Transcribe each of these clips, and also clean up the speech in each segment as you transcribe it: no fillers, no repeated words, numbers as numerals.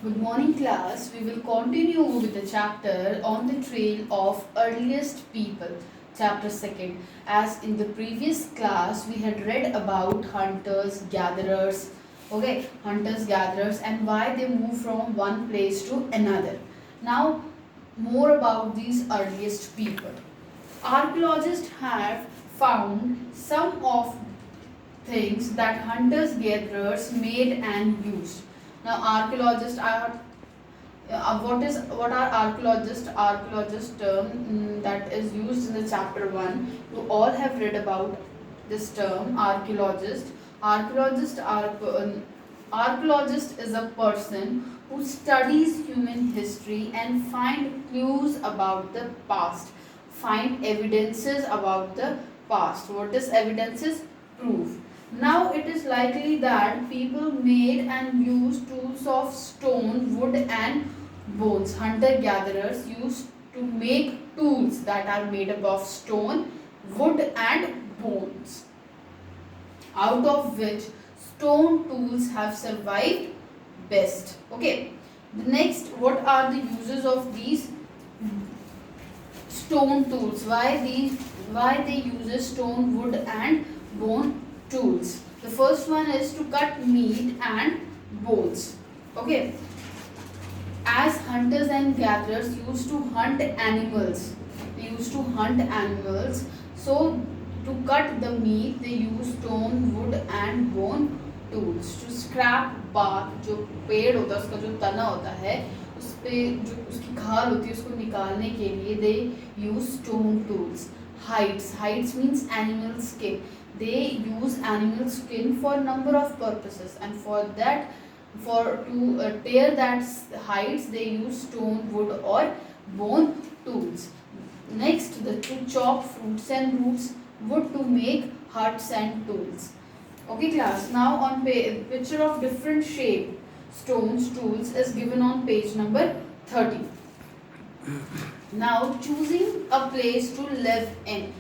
Good morning, class. We will continue with the chapter on the trail of earliest people, chapter 2nd. As in the previous class, we had read about hunters, gatherers, hunters, gatherers, and why they move from one place to another. Now, more about these earliest people. Archaeologists have found some of things that hunters gatherers made and used. Now archaeologists are what are archaeologists? Archaeologist term that is used in the chapter 1. You all have read about this term archaeologist. Archaeologist are archaeologist is a person who studies human history and find clues about the past, find evidences about the past. What is evidences? Proof. Now it is likely that people made and used tools of stone, wood and bones. Hunter gatherers used to make tools that are made up of stone, wood and bones, out of which stone tools have survived best. Okay. The next, what are the uses of these stone tools? Why they use stone, wood and bone tools? The first one is to cut meat and bones. Okay. As hunters and gatherers used to hunt animals, so to cut the meat they use stone, wood and bone tools. To scrap bark, जो पेड़ होता है उसका जो तना होता है उस पे जो उसकी खाल होती है उसको निकालने के लिए they use stone tools. Hides means animal skin. They use animal skin for number of purposes, and for to tear that hides they use stone, wood or bone tools. Next, to chop fruits and roots, wood to make huts and tools. Okay class, now on picture of different shape stones tools is given on page number 30. Now choosing a place to live in.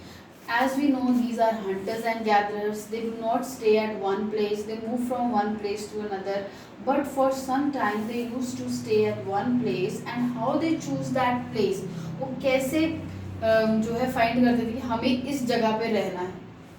As we know, these are hunters and gatherers. They do not stay at one place. They move from one place to another. But for some time they used to stay at one place. And how they choose that place? वो कैसे जो है find करते थे कि हमें इस जगह पे रहना है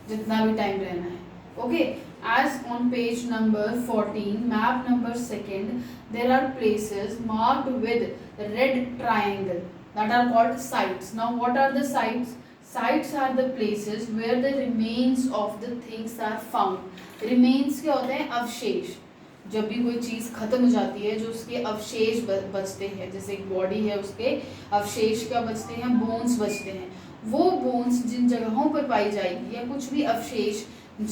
जितना भी टाइम रहना है. Okay, as on page number 14, map number 2nd, there are places marked with red triangle that are called sites. Now what are the sites? Sites are the places where the remains of the things are found. Remains क्या होते हैं? अवशेष. जब भी कोई चीज़ खत्म हो जाती है जो उसके अवशेष बचते हैं, जैसे एक बॉडी है उसके अवशेष क्या बचते हैं? बोन्स बचते हैं. वो बोन्स जिन जगहों पर पाई जाएगी या कुछ भी अवशेष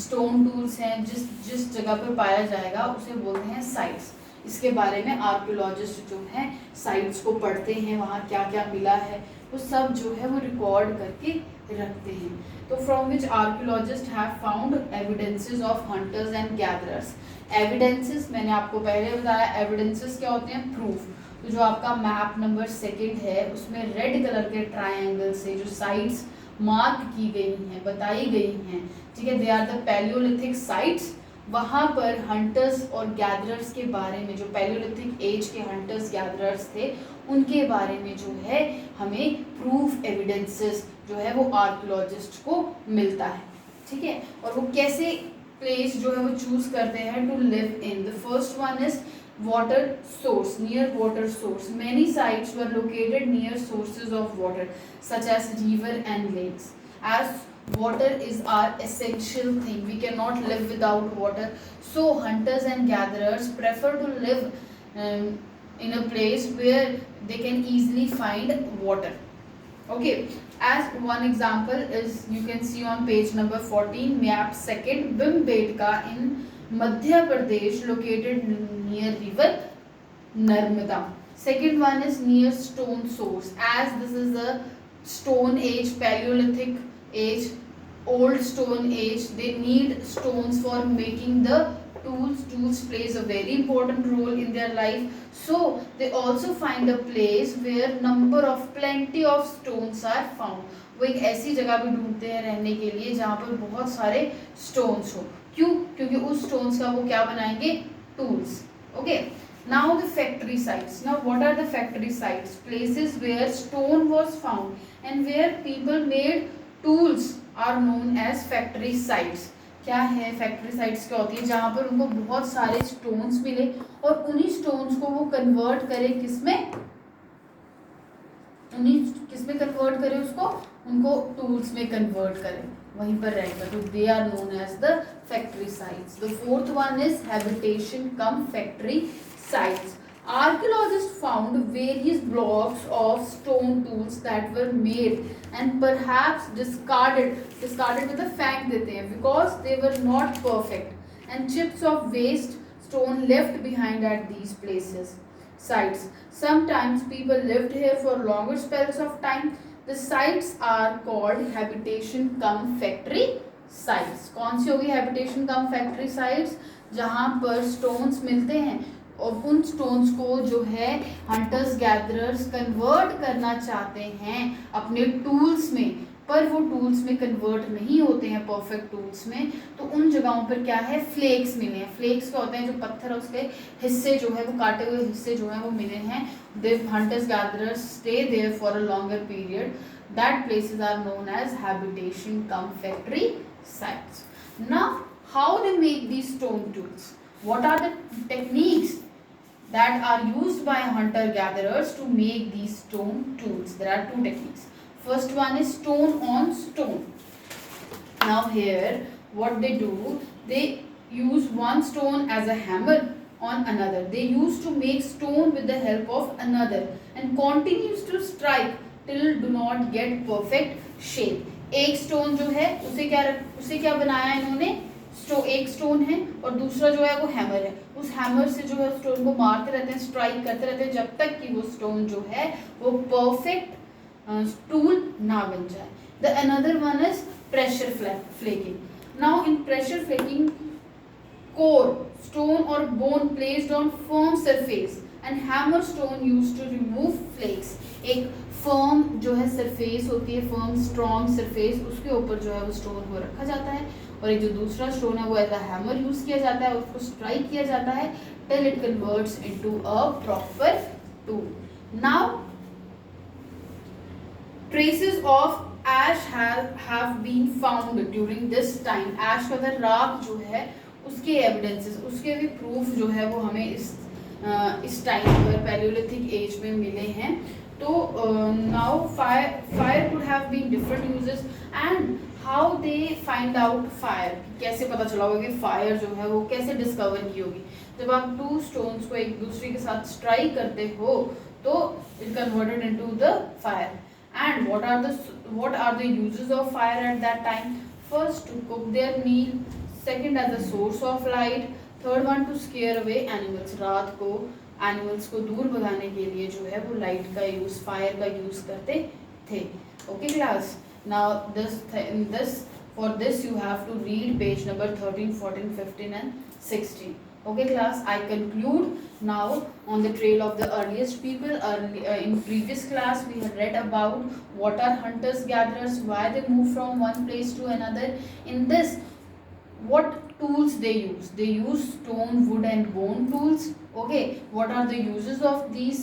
स्टोन टूल्स हैं जिस जगह पर पाया जाएगा उसे बोलते हैं साइट्स. इसके बारे में आर्कियोलॉजिस्ट जो हैं साइट्स को पढ़ते हैं, वहाँ क्या क्या मिला है वो सब जो है वो रिकॉर्ड करके रखते हैं. तो from which archaeologist have found evidences of hunters and gatherers. Evidences मैंने आपको पहले बताया. एविडेंसेस क्या होते हैं? प्रूफ. तो जो आपका मैप नंबर 2 है उसमें रेड कलर के ट्राइंगल से जो साइट्स मार्क की गई हैं, बताई गई हैं, ठीक है, they are the palaeolithic sites. वहाँ पर हंटर्स और गैदरर्स के बारे में, जो पैलियोलिथिक एज के हंटर्स गैदरर्स थे उनके बारे में जो है हमें प्रूफ एविडेंसेस जो है वो आर्कियोलॉजिस्ट को मिलता है. ठीक है. और वो कैसे प्लेस जो है वो चूज करते हैं to live in. The first one is water source, near water source. Many sites were located near sources of water such as river and lakes. As water is our essential thing, we cannot live without water, so hunters and gatherers prefer to live in a place where they can easily find water. Okay, as one example is you can see on page number 14, map 2nd, Bhimbetka in Madhya Pradesh, located near river Narmada. Second one is near stone source. As this is a stone age, Paleolithic age, old stone age, they need stones for making the tools. Tools plays a very important role in their life. So they also find a place where plenty of stones are found. वो एक ऐसी जगह भी ढूंढते हैं रहने के लिए जहाँ पर बहुत सारे स्टोन्स हो. क्यों? क्योंकि उस स्टोन्स का वो क्या बनाएंगे? Tools. Okay. Now the factory sites. Now what are the factory sites? Places where stone was found and where people made tools are known as factory sites. क्या है फैक्ट्री साइट्स? क्या होती है? जहाँ पर उनको बहुत सारे स्टोन्स मिले और उन्हीं स्टोन्स को वो कन्वर्ट करे किसमें? उन्हीं किसमें कन्वर्ट करे उसको? उनको टूल्स में कन्वर्ट करे, वहीं पर रहेगा, तो they are known as the factory sites. The fourth one is habitation cum factory sites. Archaeologists found various blocks of stone tools that were made and perhaps discarded with a फेंक देते हैं because they were not perfect, and chips of waste stone left behind at these places sites. Sometimes people lived here for longer spells of time. The sites are called habitation cum factory sites. कौन सी होगी habitation cum factory sites? जहाँ पर stones मिलते हैं और उन stones को जो है हंटर्स गैदरर्स कन्वर्ट करना चाहते हैं अपने टूल्स में, पर वो टूल्स में कन्वर्ट नहीं होते हैं परफेक्ट टूल्स में, तो उन जगहों पर क्या है? फ्लेक्स मिले हैं. फ्लेक्स क्या होते हैं? जो पत्थर है उसके हिस्से जो है वो काटे हुए हिस्से जो है वो मिले हैं. They hunters gatherers stay there for a longer period. That places are known as habitation cum factory sites. Now how they make these stone tools? What are the techniques that are used by hunter gatherers to make these stone tools? There are two techniques. First one is stone on stone. Now here what they do, they use one stone as a hammer on another. They used to make stone with the help of another and continues to strike till do not get perfect shape. एक stone जो है उसे क्या बनाया इन्होंने? एक stone है और दूसरा जो है वो हैमर है. उस हैमर से जो है स्टोन को मारते रहते हैं, स्ट्राइक करते रहते हैं जब तक कि वो स्टोन जो है वो परफेक्ट टूल ना बन जाए. The another one is pressure flaking. Now in pressure flaking core stone और bone placed on firm surface and hammer stone used to remove flakes. एक फर्म जो है सरफेस होती है, फर्म स्ट्रॉन्ग सरफेस, उसके ऊपर जो है वो स्टोन को रखा जाता है और एक जो दूसरा स्टोन है वो एज अ हैमर यूज किया जाता है, उसको स्ट्राइक किया जाता है till it converts into a proper tool. Now traces of ash have been found during this time. Ash का अगर राख जो है उसके एविडेंसेस, उसके भी प्रूफ जो है वो हमें इस टाइम पर पैलियोलिथिक एज में मिले हैं. तो now fire could have been different uses and how they find out fire. कैसे पता चला होगा कि फायर जो है वो कैसे डिस्कवर की होगी? जब आप टू स्टोन्स को एक दूसरे के साथ स्ट्राइक करते हो तो it converted into the fire. And what are the uses of fire at that time? First, to cook their meal. Second, as a source of light. Third one, to scare away animals. रात को animals को दूर भगाने के लिए जो है वो लाइट का यूज, फायर का यूज करते थे. Okay class. Now for this you have to read page number 13, 14, 15 and 16. Okay class, I conclude now on the trail of the earliest people. In previous class we had read about what are hunters gatherers, why they move from one place to another. In this, what tools they use? They use stone, wood and bone tools. Okay, what are the uses of these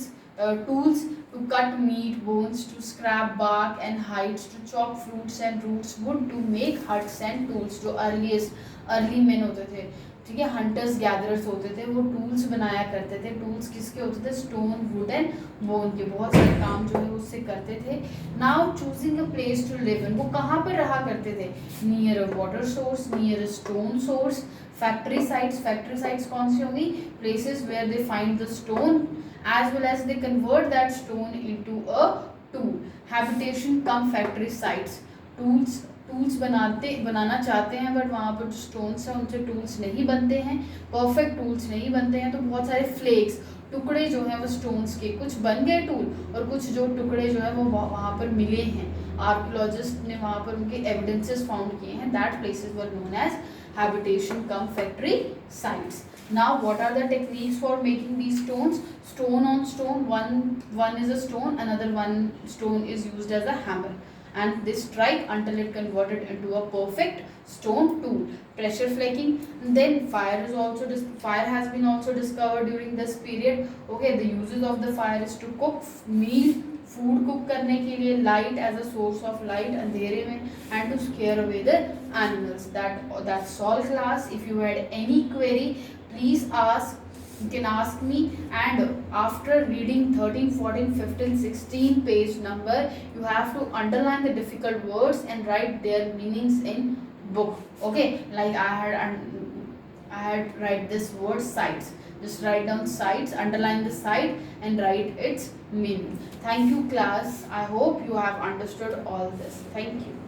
tools? To cut meat, bones, to scrap bark and hides, to chop fruits and roots, wood to make huts and tools. जो early men होते थे, ठीक है, hunters gatherers होते थे, वो tools बनाया करते थे. टूल्स किसके होते थे? स्टोन, वुड एंड बोन के. बहुत सारे काम जो है उससे करते थे. Now choosing a place to live in, वो कहाँ पर रहा करते थे? Near a water source, near a stone source. Factory sites कौन सी होंगी? Places where they find the stone as well as they convert that stone into a tool. Habitation cum factory sites. Tools बनाना चाहते हैं but वहाँ पर जो stones हैं उनसे टूल्स नहीं बनते हैं, परफेक्ट टूल्स नहीं बनते हैं, तो बहुत सारे फ्लेक्स, टुकड़े जो हैं वो स्टोन्स के कुछ बन गए टूल और कुछ जो टुकड़े जो है वो वहाँ पर मिले हैं. आर्कियोलॉजिस्ट ने वहाँ पर उनके एविडेंसेस फाउंड किए हैं. That places were known as habitation cum factory sites. Now what are the techniques for making these stones? Stone on stone, one is a stone, another one stone is used as a hammer. and they strike until it converted into a perfect stone tool. Pressure flaking. Then fire is also fire has been also discovered during this period. Okay, the uses of the fire is to cook meal, food cook करने के लिए, light as a source of light अंधेरे में, and to scare away the animals. That's all class. If you had any query, please ask. You can ask me, and after reading 13, 14, 15, 16 page number, you have to underline the difficult words and write their meanings in book. Okay, like I had write this word sites. Just write down sites, underline the site and write its meaning. Thank you class. I hope you have understood all this. Thank you.